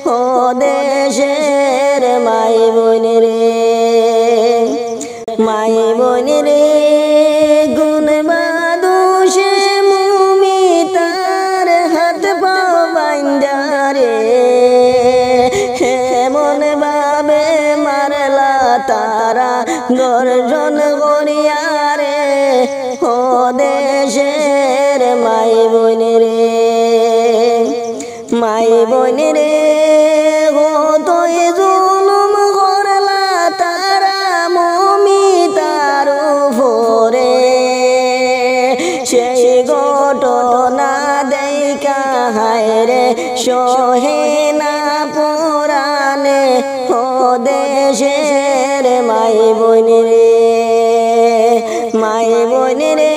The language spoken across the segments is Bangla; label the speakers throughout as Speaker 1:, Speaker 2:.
Speaker 1: ও দেশের মাই বোন রে, মাই বোন রে গুণ বাদুষে মুমি তার হাত পাও বাইন্দা রে, মন ভাবে মারলা তারা গর্জন করিয়া রে, ও দেশের মাই বোন রে, মাই বোন রে কতই জুলুম করলা তারা মুমি তার উপরে, সেই ঘটনা দেখা হায়রে সহে না পুরাণে, ও দেশের মাই বোন রে, মাই বোন রে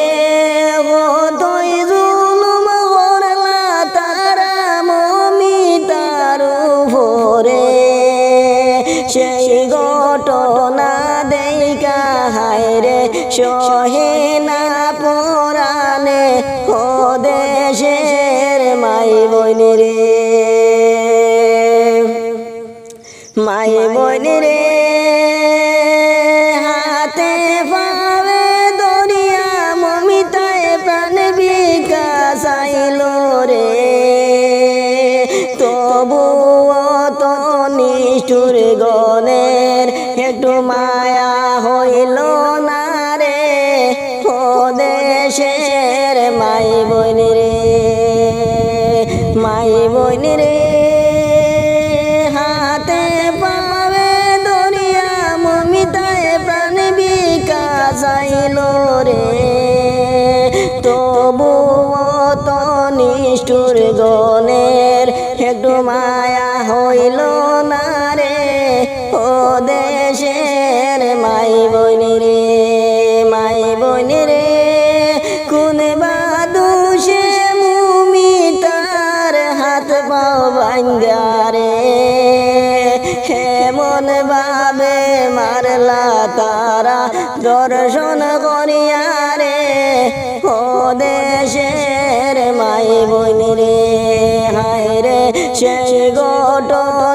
Speaker 1: কতই জুলুম করলা তারা মুমি তার উপরে, সেই ঘটনা দেখা হায়রে সহে না পুরাণে, ও দেশের মাই বোন রে, মাই বোন রে হাতে পাবে দরিয়া মমিতায় প্রাণ বিকাশ আইল রে, তবুও তো নিষ্ঠুর গণের একটু মায়া হইল না রে, ও দেশের মাই বোন রে, মাই বোন রে হাতে পাবে দরিয়া মমিতায় প্রাণ বিকাশ আইল রে, তবুও তো নিষ্ঠুর গণের একটু মায়া হইল না রে, ও দেশের মাই বোন রে, মাই বোন রে কোন বাদুষে মুমি তার হাত পাও বাইন্দা রে, মন ভাবে মারলা তারা দর্শন করিয়া রে, ও দেশের মাই বোন রে, হায় রে সেই ঘটনা